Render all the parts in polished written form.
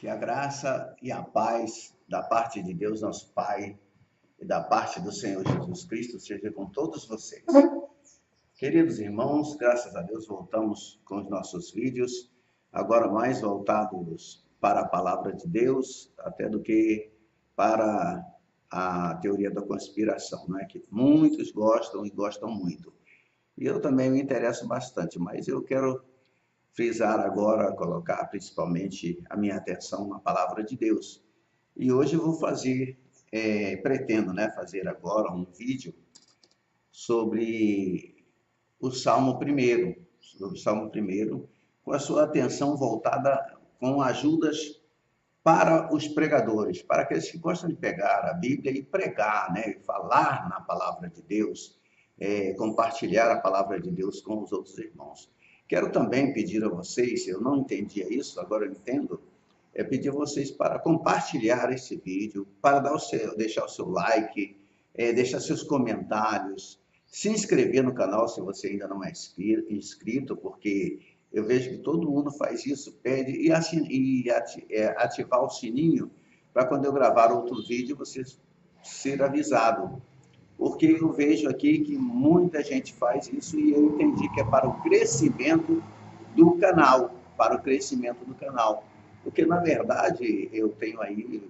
Que a graça e a paz da parte de Deus, nosso Pai, e da parte do Senhor Jesus Cristo seja com todos vocês. Queridos irmãos, graças a Deus voltamos com os nossos vídeos, agora mais voltados para a palavra de Deus, até do que para a teoria da conspiração, né? Que muitos gostam e gostam muito. E eu também me interesso bastante, mas eu quero frisar agora, colocar principalmente a minha atenção na palavra de Deus. E hoje eu vou fazer, pretendo, né, fazer agora um vídeo sobre o Salmo primeiro, sobre o Salmo primeiro, com a sua atenção voltada com ajudas para os pregadores, para aqueles que gostam de pegar a Bíblia e pregar, né, e falar na palavra de Deus, compartilhar a palavra de Deus com os outros irmãos. Quero também pedir a vocês, eu não entendia isso, agora eu entendo, pedir a vocês para compartilhar esse vídeo, para deixar o seu like, deixar seus comentários, se inscrever no canal se você ainda não é inscrito, porque eu vejo que todo mundo faz isso, pede, e ativar o sininho para quando eu gravar outro vídeo você ser avisado. Porque eu vejo aqui que muita gente faz isso e eu entendi que é para o crescimento do canal, para o crescimento do canal. Porque, na verdade, eu tenho aí,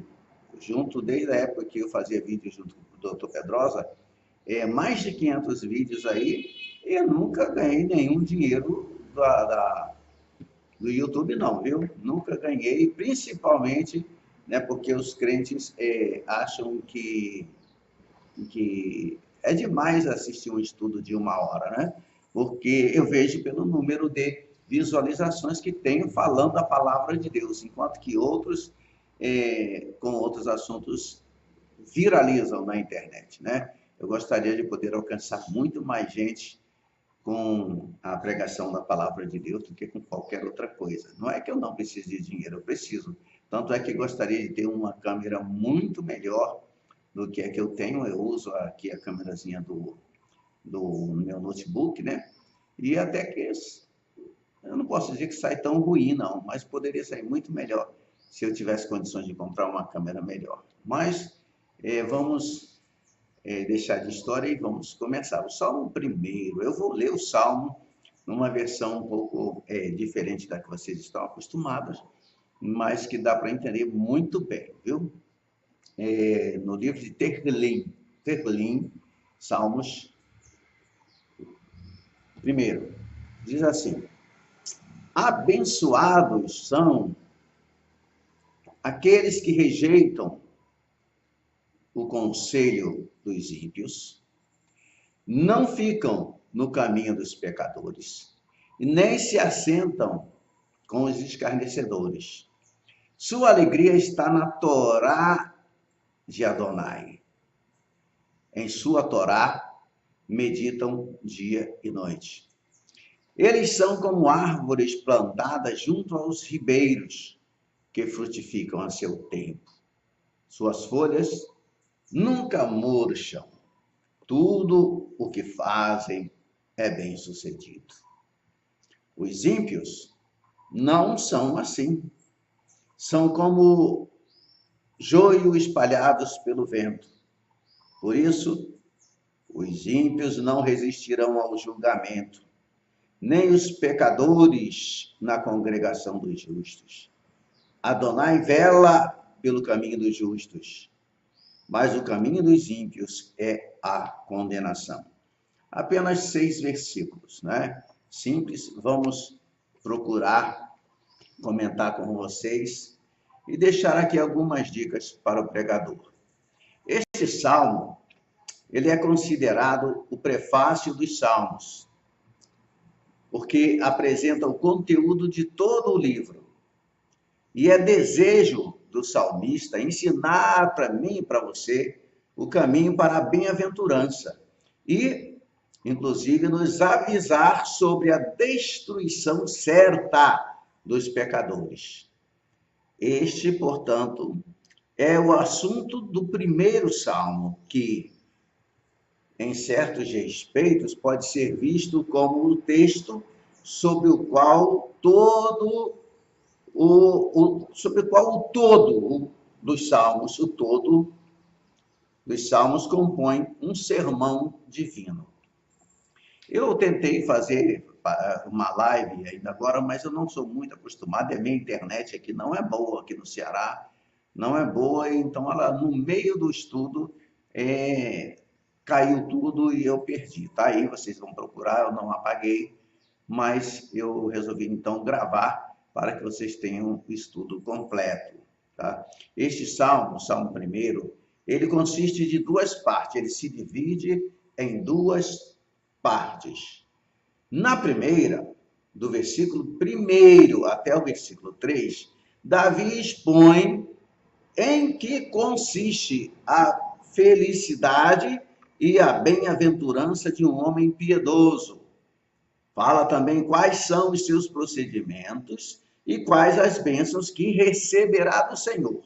junto, desde a época que eu fazia vídeo junto com o Dr. Pedrosa, mais de 500 vídeos aí, e eu nunca ganhei nenhum dinheiro do YouTube, não, viu? Nunca ganhei, principalmente, né, porque os crentes acham que é demais assistir um estudo de 1 hora, né? Porque eu vejo pelo número de visualizações que tenho falando a palavra de Deus, enquanto que outros, com outros assuntos, viralizam na internet, né? Eu gostaria de poder alcançar muito mais gente com a pregação da palavra de Deus do que com qualquer outra coisa. Não é que eu não preciso de dinheiro, eu preciso. Tanto é que gostaria de ter uma câmera muito melhor do que é que eu tenho. Eu uso aqui a câmerazinha do meu notebook, né? E até que eu não posso dizer que sai tão ruim, não, mas poderia sair muito melhor se eu tivesse condições de comprar uma câmera melhor. Mas vamos deixar de história e vamos começar. O Salmo primeiro, eu vou ler o Salmo numa versão um pouco diferente da que vocês estão acostumados, mas que dá para entender muito bem, viu? No livro de Terlim, Salmos, primeiro, diz assim: abençoados são aqueles que rejeitam o conselho dos ímpios, não ficam no caminho dos pecadores, e nem se assentam com os escarnecedores. Sua alegria está na Torá de Adonai. Em sua Torá meditam dia e noite. Eles são como árvores plantadas junto aos ribeiros, que frutificam a seu tempo. Suas folhas nunca murcham. Tudo o que fazem é bem-sucedido. Os ímpios não são assim. São como joio espalhados pelo vento. Por isso, os ímpios não resistirão ao julgamento, nem os pecadores na congregação dos justos. Adonai vela pelo caminho dos justos, mas o caminho dos ímpios é a condenação. Apenas 6 versículos, né? Simples, vamos procurar comentar com vocês e deixar aqui algumas dicas para o pregador. Este salmo, ele é considerado o prefácio dos salmos, porque apresenta o conteúdo de todo o livro. E é desejo do salmista ensinar para mim e para você o caminho para a bem-aventurança e, inclusive, nos avisar sobre a destruição certa dos pecadores. Este, portanto, é o assunto do primeiro salmo, que, em certos respeitos, pode ser visto como o texto sobre o qual todo sobre qual o todo dos Salmos, o todo dos Salmos compõe um sermão divino. Eu tentei fazer uma live ainda agora, mas eu não sou muito acostumado, a minha internet aqui não é boa, aqui no Ceará, não é boa, então ela, no meio do estudo, caiu tudo e eu perdi. Tá aí, vocês vão procurar, eu não apaguei, mas eu resolvi então gravar para que vocês tenham o estudo completo. Tá? Este salmo, o salmo primeiro, ele consiste de duas partes, ele se divide em duas partes. Na primeira, do versículo 1 até o versículo 3, Davi expõe em que consiste a felicidade e a bem-aventurança de um homem piedoso. Fala também quais são os seus procedimentos e quais as bênçãos que receberá do Senhor.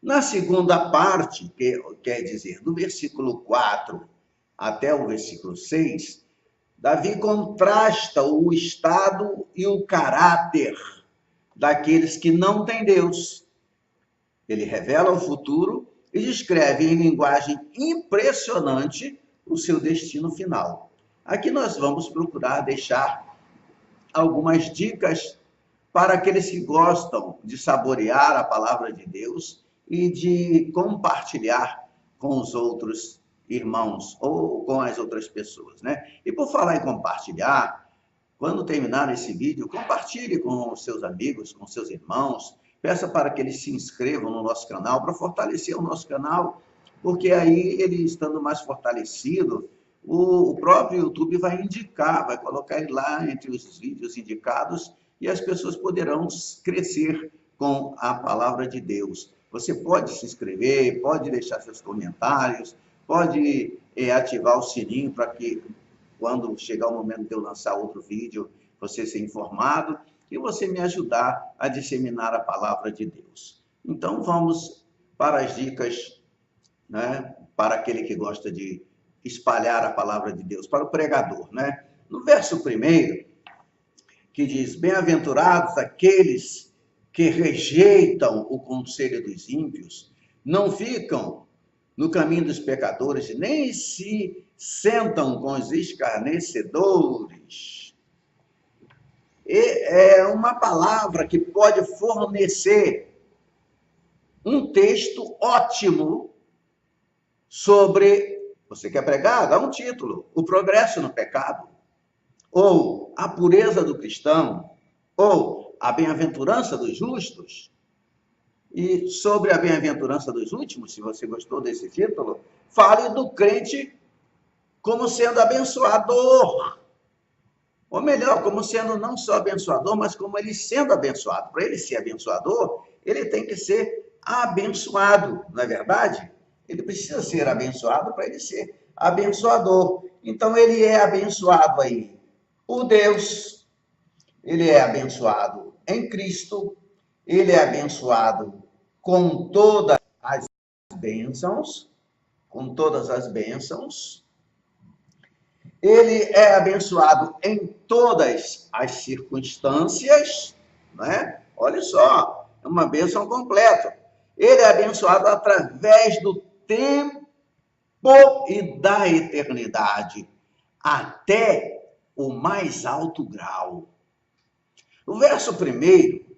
Na segunda parte, que quer dizer, do versículo 4 até o versículo 6, Davi contrasta o estado e o caráter daqueles que não têm Deus. Ele revela o futuro e descreve em linguagem impressionante o seu destino final. Aqui nós vamos procurar deixar algumas dicas para aqueles que gostam de saborear a palavra de Deus e de compartilhar com os outros irmãos ou com as outras pessoas, né? E por falar em compartilhar, quando terminar esse vídeo, compartilhe com os seus amigos, com seus irmãos, peça para que eles se inscrevam no nosso canal, para fortalecer o nosso canal, porque aí ele estando mais fortalecido, o próprio YouTube vai indicar, vai colocar ele lá entre os vídeos indicados e as pessoas poderão crescer com a palavra de Deus. Você pode se inscrever, pode deixar seus comentários, pode ativar o sininho para que quando chegar o momento de eu lançar outro vídeo, você ser informado e você me ajudar a disseminar a palavra de Deus. Então vamos para as dicas, né, para aquele que gosta de espalhar a palavra de Deus, para o pregador, né? No verso 1, que diz: bem-aventurados aqueles que rejeitam o conselho dos ímpios, não ficam no caminho dos pecadores, nem se sentam com os escarnecedores. E é uma palavra que pode fornecer um texto ótimo sobre, você quer pregar? Dá um título: o progresso no pecado, ou a pureza do cristão, ou a bem-aventurança dos justos. E sobre a bem-aventurança dos últimos, se você gostou desse título, fale do crente como sendo abençoador. Ou melhor, como sendo não só abençoador, mas como ele sendo abençoado. Para ele ser abençoador, ele tem que ser abençoado, não é verdade? Ele precisa ser abençoado para ele ser abençoador. Então ele é abençoado aí por Deus, ele é abençoado em Cristo, ele é abençoado com todas as bênçãos, com todas as bênçãos. Ele é abençoado em todas as circunstâncias, né? Olha só, é uma bênção completa. Ele é abençoado através do tempo e da eternidade, até o mais alto grau. O verso 1,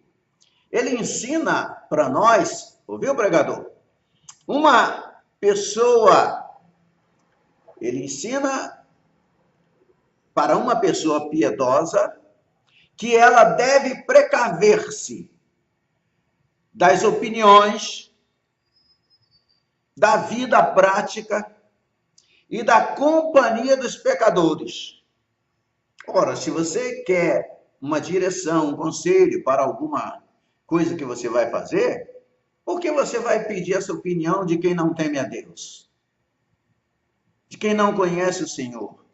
ele ensina para nós, ouviu, pregador? Uma pessoa, ele ensina para uma pessoa piedosa que ela deve precaver-se das opiniões, da vida prática e da companhia dos pecadores. Ora, se você quer uma direção, um conselho para alguma coisa que você vai fazer, por que você vai pedir essa opinião de quem não teme a Deus? De quem não conhece o Senhor?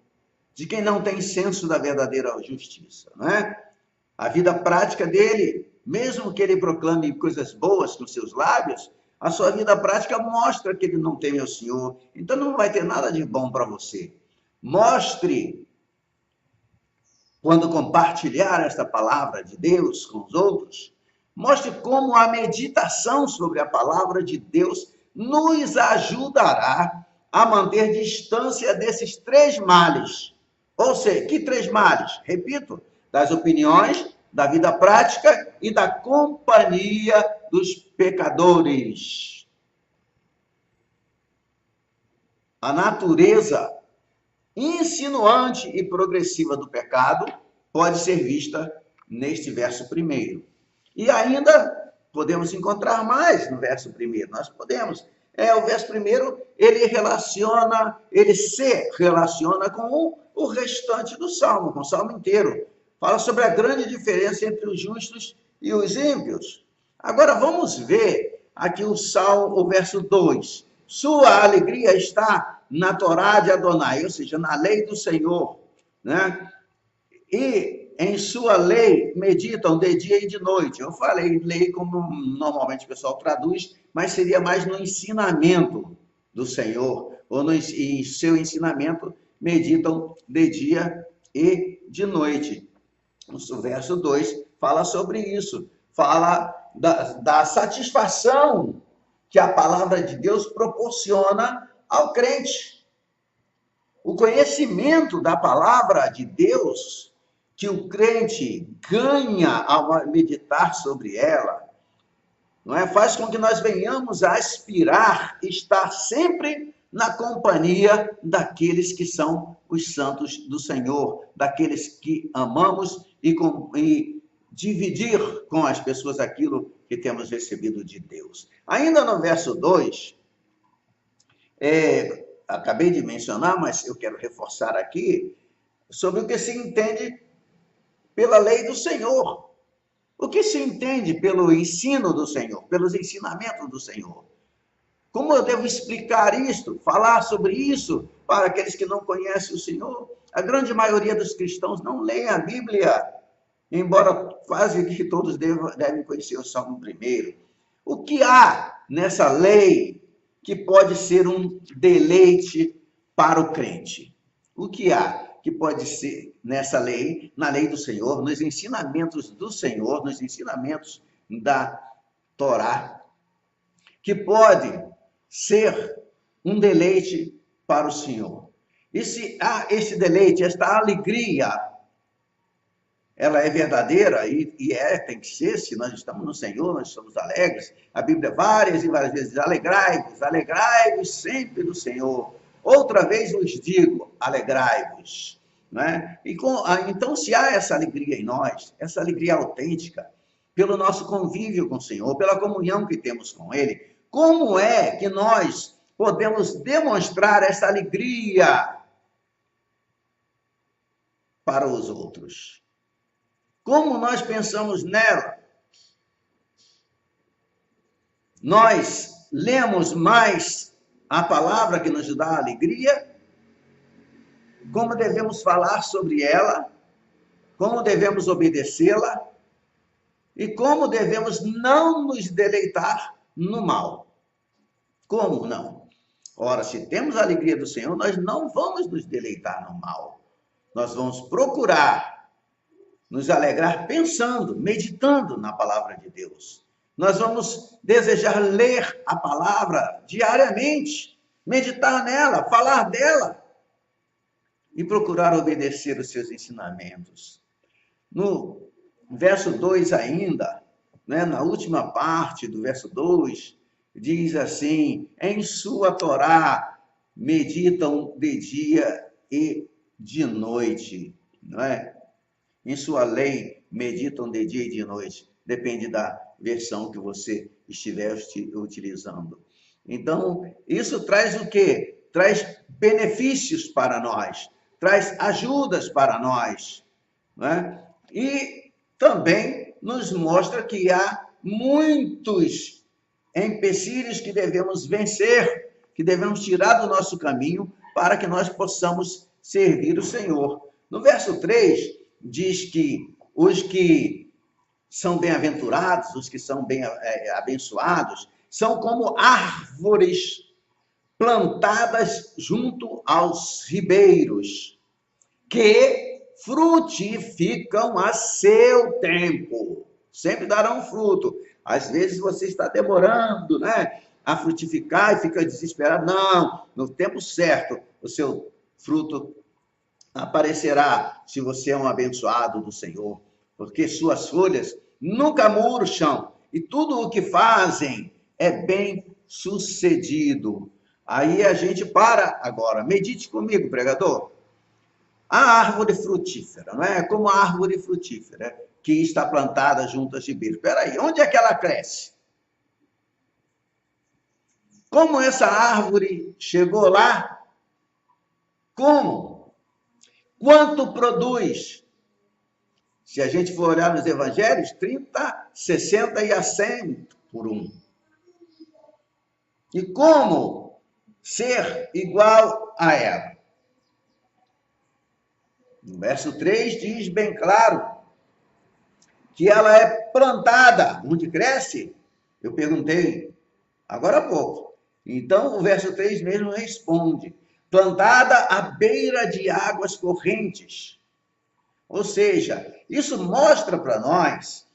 De quem não tem senso da verdadeira justiça, não é? A vida prática dele, mesmo que ele proclame coisas boas com seus lábios, a sua vida prática mostra que ele não teme ao Senhor. Então não vai ter nada de bom para você. Mostre quando compartilhar esta palavra de Deus com os outros, mostre como a meditação sobre a palavra de Deus nos ajudará a manter distância desses três males. Ou seja, que três males? Repito, das opiniões, da vida prática e da companhia dos pecadores. A natureza insinuante e progressiva do pecado pode ser vista neste verso primeiro. E ainda podemos encontrar mais no verso primeiro. Nós podemos. O verso primeiro, ele se relaciona com o restante do Salmo, com o Salmo inteiro. Fala sobre a grande diferença entre os justos e os ímpios. Agora vamos ver aqui o verso 2. Sua alegria está na Torá de Adonai, ou seja, na lei do Senhor, né? E em sua lei meditam de dia e de noite. Eu falei lei como normalmente o pessoal traduz, mas seria mais no ensinamento do Senhor, ou em seu ensinamento meditam de dia e de noite. O verso 2 fala sobre isso, fala da satisfação que a palavra de Deus proporciona ao crente. O conhecimento da palavra de Deus que o crente ganha ao meditar sobre ela, não é? Faz com que nós venhamos a aspirar, estar sempre na companhia daqueles que são os santos do Senhor, daqueles que amamos e dividir com as pessoas aquilo que temos recebido de Deus. Ainda no verso 2, acabei de mencionar, mas eu quero reforçar aqui, sobre o que se entende pela lei do Senhor. O que se entende pelo ensino do Senhor, pelos ensinamentos do Senhor? Como eu devo explicar isto, falar sobre isso para aqueles que não conhecem o Senhor? A grande maioria dos cristãos não leem a Bíblia, embora quase que todos devem conhecer o Salmo 1. O que há nessa lei que pode ser um deleite para o crente? O que há que pode ser nessa lei, na lei do Senhor, nos ensinamentos do Senhor, nos ensinamentos da Torá, que pode ser um deleite para o Senhor? E se há esse deleite, esta alegria, ela é verdadeira tem que ser, se nós estamos no Senhor, nós somos alegres. A Bíblia várias e várias vezes diz: alegrai-vos, alegrai-vos sempre do Senhor. Outra vez vos digo, alegrai-vos. Né? Então, se há essa alegria em nós, essa alegria autêntica, pelo nosso convívio com o Senhor, pela comunhão que temos com Ele, como é que nós podemos demonstrar essa alegria para os outros? Como nós pensamos nela? Nós lemos mais a palavra que nos dá alegria? Como devemos falar sobre ela? Como devemos obedecê-la? E como devemos não nos deleitar no mal? Como não? Ora, se temos a alegria do Senhor, nós não vamos nos deleitar no mal. Nós vamos procurar nos alegrar pensando, meditando na palavra de Deus. Nós vamos desejar ler a palavra diariamente, meditar nela, falar dela e procurar obedecer os seus ensinamentos. No verso 2 ainda, né, na última parte do verso 2, diz assim: em sua Torá meditam de dia e de noite, não é? Em sua lei meditam de dia e de noite. Depende da versão que você estiver utilizando. Então, isso traz o quê? Traz benefícios para nós, traz ajudas para nós, né? E também nos mostra que há muitos empecilhos que devemos vencer, que devemos tirar do nosso caminho para que nós possamos servir o Senhor. No verso 3, diz que os que são bem-aventurados, os que são bem abençoados, são como árvores plantadas junto aos ribeiros, que frutificam a seu tempo. Sempre darão fruto. Às vezes você está demorando, né, a frutificar e fica desesperado. Não, no tempo certo, o seu fruto aparecerá, se você é um abençoado do Senhor, porque suas folhas nunca murcham e tudo o que fazem é bem sucedido. Aí a gente para agora. Medite comigo, pregador. A árvore frutífera, não é? Como a árvore frutífera que está plantada junto às ribeiros. Espera aí, onde é que ela cresce? Como essa árvore chegou lá? Como? Quanto produz? Se a gente for olhar nos evangelhos, 30, 60 e a 100 por um. E como ser igual a ela? No verso 3 diz bem claro que ela é plantada. Onde cresce? Eu perguntei agora há pouco. Então o verso 3 mesmo responde: plantada à beira de águas correntes. Ou seja, isso mostra para nós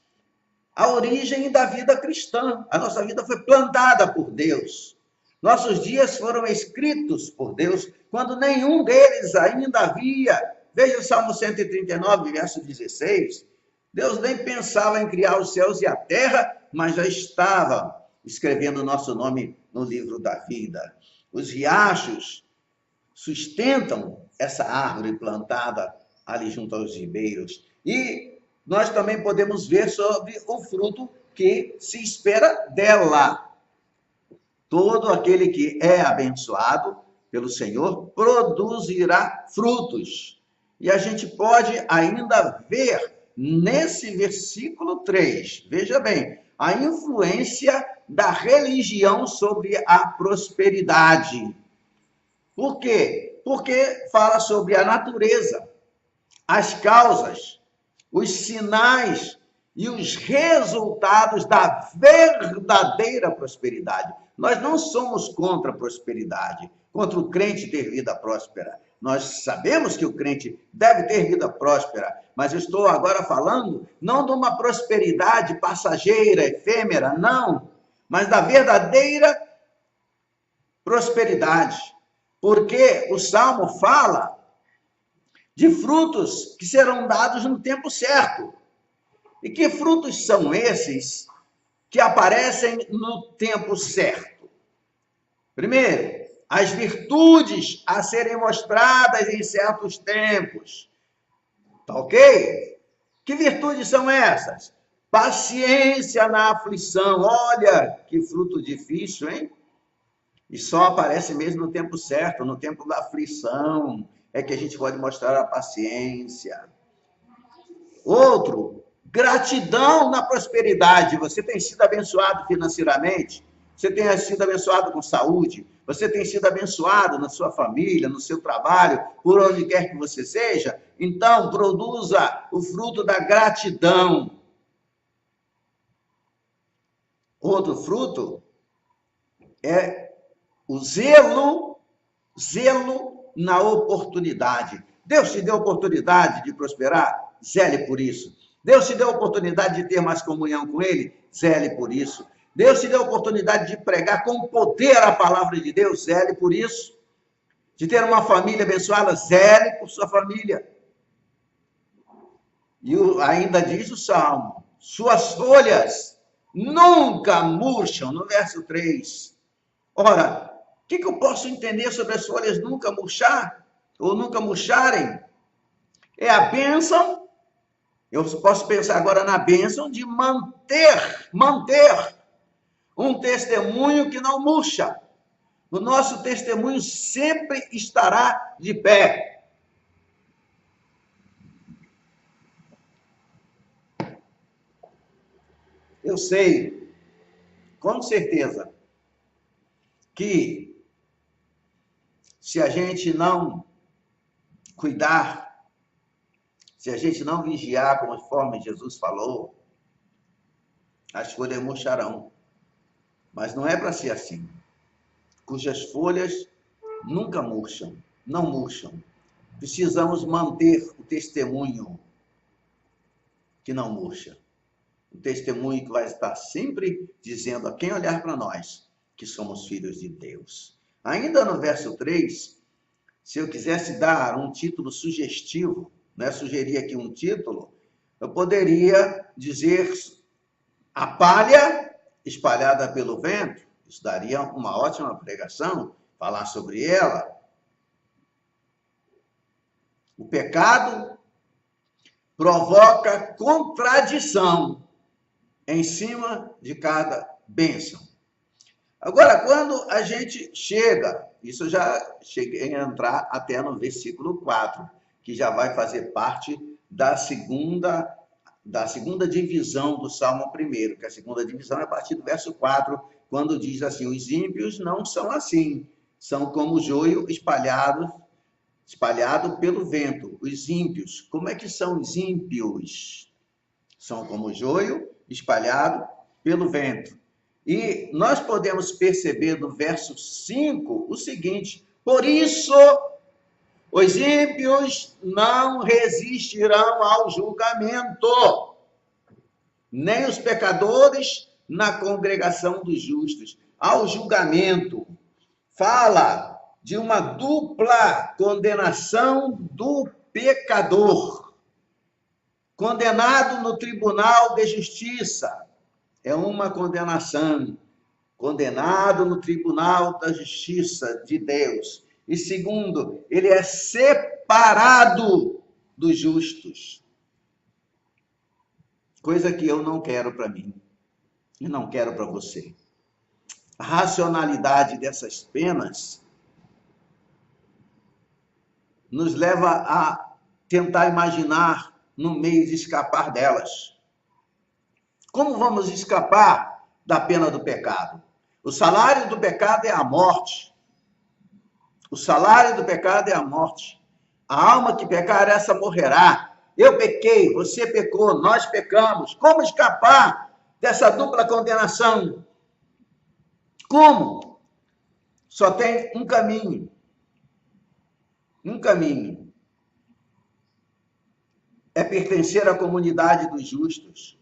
a origem da vida cristã. A nossa vida foi plantada por Deus. Nossos dias foram escritos por Deus quando nenhum deles ainda havia. Veja o Salmo 139, verso 16. Deus nem pensava em criar os céus e a terra, mas já estava escrevendo o nosso nome no livro da vida. Os riachos sustentam essa árvore plantada ali junto aos ribeiros. E nós também podemos ver sobre o fruto que se espera dela. Todo aquele que é abençoado pelo Senhor produzirá frutos. E a gente pode ainda ver nesse versículo 3, veja bem, a influência da religião sobre a prosperidade. Por quê? Porque fala sobre a natureza, as causas, os sinais e os resultados da verdadeira prosperidade. Nós não somos contra a prosperidade, contra o crente ter vida próspera. Nós sabemos que o crente deve ter vida próspera, mas eu estou agora falando não de uma prosperidade passageira, efêmera, não, mas da verdadeira prosperidade. Porque o Salmo fala de frutos que serão dados no tempo certo. E que frutos são esses que aparecem no tempo certo? Primeiro, as virtudes a serem mostradas em certos tempos. Tá ok? Que virtudes são essas? Paciência na aflição. Olha, que fruto difícil, hein? E só aparece mesmo no tempo certo, no tempo da aflição, é que a gente pode mostrar a paciência. Outro, gratidão na prosperidade. Você tem sido abençoado financeiramente? Você tem sido abençoado com saúde? Você tem sido abençoado na sua família, no seu trabalho, por onde quer que você seja? Então, produza o fruto da gratidão. Outro fruto é o zelo na oportunidade. Deus te deu oportunidade de prosperar? Zele por isso. Deus te deu oportunidade de ter mais comunhão com Ele? Zele por isso. Deus te deu oportunidade de pregar com poder a palavra de Deus? Zele por isso. De ter uma família abençoada? Zele por sua família. E ainda diz o Salmo, suas folhas nunca murcham, no verso 3. Ora, o que eu posso entender sobre as folhas nunca murchar? Ou nunca murcharem? É a bênção. Eu posso pensar agora na bênção de manter um testemunho que não murcha. O nosso testemunho sempre estará de pé. Eu sei, com certeza, que se a gente não cuidar, se a gente não vigiar, conforme Jesus falou, as folhas murcharão. Mas não é para ser assim. Cujas folhas nunca murcham, não murcham. precisamos manter o testemunho que não murcha. O testemunho que vai estar sempre dizendo a quem olhar para nós que somos filhos de Deus. Ainda no verso 3, se eu quisesse dar um título sugestivo, né, sugerir aqui um título, eu poderia dizer a palha espalhada pelo vento. Isso daria uma ótima pregação, falar sobre ela. O pecado provoca contradição em cima de cada bênção. Agora, quando a gente chega, isso eu já cheguei a entrar até no versículo 4, que já vai fazer parte da segunda divisão do Salmo 1, que a segunda divisão é a partir do verso 4, quando diz assim: os ímpios não são assim, são como joio espalhado pelo vento. Os ímpios, como é que são os ímpios? São como joio espalhado pelo vento. E nós podemos perceber do verso 5 o seguinte: por isso os ímpios não resistirão ao julgamento, nem os pecadores na congregação dos justos. Ao julgamento, fala de uma dupla condenação do pecador, condenado no tribunal de justiça. É uma condenação, condenado no tribunal da justiça de Deus. E segundo, ele é separado dos justos. Coisa que eu não quero para mim e não quero para você. A racionalidade dessas penas nos leva a tentar imaginar no meio de escapar delas. Como vamos escapar da pena do pecado? O salário do pecado é a morte. O salário do pecado é a morte. A alma que pecar, essa morrerá. Eu pequei, você pecou, nós pecamos. Como escapar dessa dupla condenação? Como? Só tem um caminho. Um caminho. É pertencer à comunidade dos justos.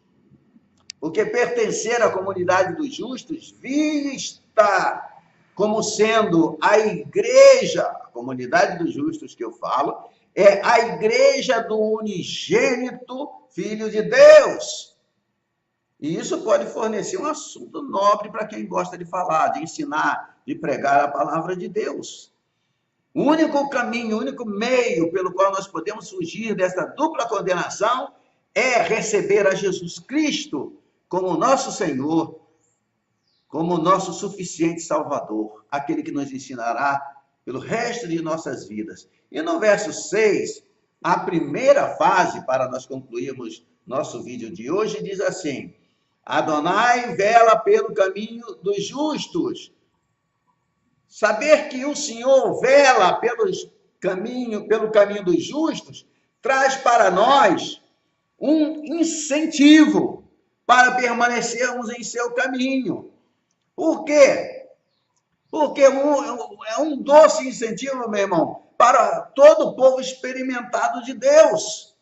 Porque pertencer à comunidade dos justos, vista como sendo a igreja, a comunidade dos justos que eu falo, é a igreja do unigênito Filho de Deus. E isso pode fornecer um assunto nobre para quem gosta de falar, de ensinar, de pregar a palavra de Deus. O único caminho, o único meio pelo qual nós podemos fugir dessa dupla condenação é receber a Jesus Cristo como nosso Senhor, como nosso suficiente Salvador, aquele que nos ensinará pelo resto de nossas vidas. E no verso 6, a primeira fase, para nós concluirmos nosso vídeo de hoje, diz assim: Adonai vela pelo caminho dos justos. Saber que o Senhor vela pelo caminho dos justos traz para nós um incentivo para permanecermos em seu caminho. Por quê? Porque é um doce incentivo, meu irmão, para todo o povo experimentado de Deus.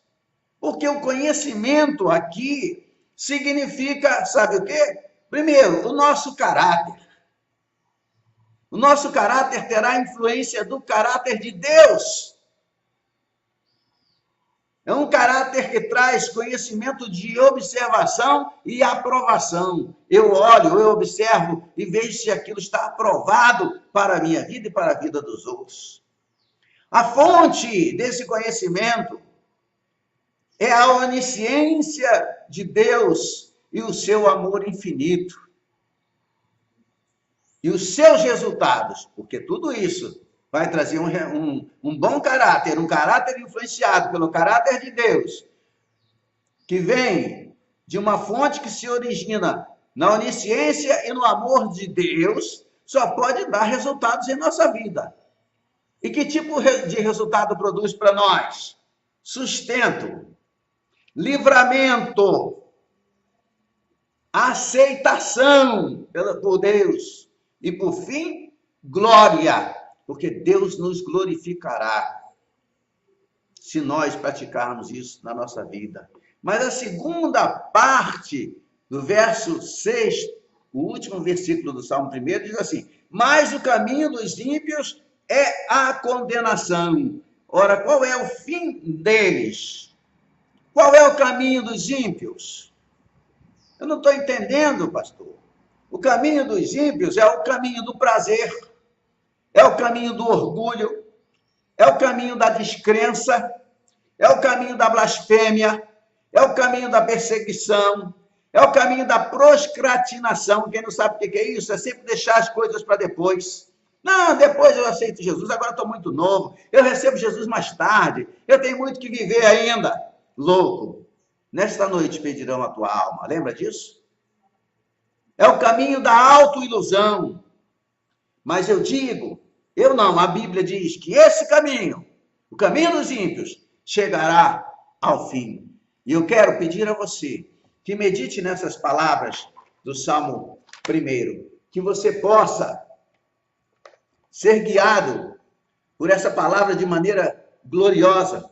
Porque o conhecimento aqui significa, sabe o quê? Primeiro, o nosso caráter. O nosso caráter terá influência do caráter de Deus. É um caráter que traz conhecimento de observação e aprovação. Eu olho, eu observo e vejo se aquilo está aprovado para a minha vida e para a vida dos outros. A fonte desse conhecimento é a onisciência de Deus e o seu amor infinito. E os seus resultados, porque tudo isso vai trazer um bom caráter, um caráter influenciado pelo caráter de Deus, que vem de uma fonte que se origina na onisciência e no amor de Deus, só pode dar resultados em nossa vida. E que tipo de resultado produz para nós? Sustento, livramento, aceitação por Deus e, por fim, glória, porque Deus nos glorificará. se nós praticarmos isso na nossa vida. Mas a segunda parte do verso 6, o último versículo do Salmo 1, diz assim: mas o caminho dos ímpios é a condenação. Ora, qual é o fim deles? Qual é o caminho dos ímpios? Eu não estou entendendo, pastor. O caminho dos ímpios é o caminho do prazer, é o caminho do orgulho, é o caminho da descrença, é o caminho da blasfêmia, é o caminho da perseguição, é o caminho da procrastinação. Quem não sabe o que é isso? É sempre deixar as coisas para depois. Não, depois eu aceito Jesus, agora estou muito novo, eu recebo Jesus mais tarde, eu tenho muito que viver ainda. Louco, nesta noite pedirão a tua alma, lembra disso? É o caminho da autoilusão. Mas eu digo, eu não, a Bíblia diz que esse caminho, o caminho dos ímpios, chegará ao fim. E eu quero pedir a você que medite nessas palavras do Salmo 1, que você possa ser guiado por essa palavra de maneira gloriosa,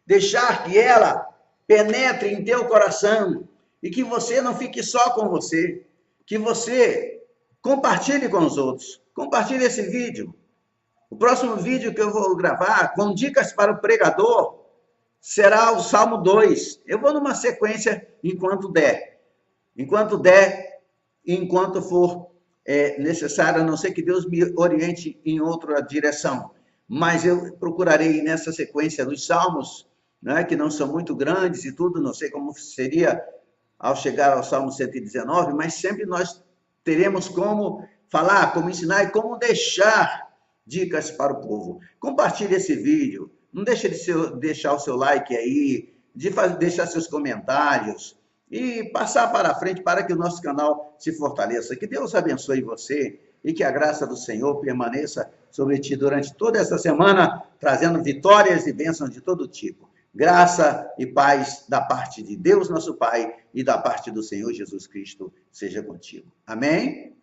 deixar que ela penetre em teu coração e que você não fique só com você, que você compartilhe com os outros, compartilhe esse vídeo. O próximo vídeo que eu vou gravar com dicas para o pregador será o Salmo 2. Eu vou numa sequência enquanto der. Enquanto der, enquanto for necessário, a não ser que Deus me oriente em outra direção. Mas eu procurarei nessa sequência dos Salmos, né, que não são muito grandes e tudo, não sei como seria ao chegar ao Salmo 119, mas sempre nós teremos como falar, como ensinar e como deixar dicas para o povo. Compartilhe esse vídeo, não deixe de deixar o seu like aí, de deixar seus comentários e passar para frente para que o nosso canal se fortaleça. Que Deus abençoe você e que a graça do Senhor permaneça sobre ti durante toda essa semana, trazendo vitórias e bênçãos de todo tipo. Graça e paz da parte de Deus, nosso Pai, e da parte do Senhor Jesus Cristo seja contigo. Amém?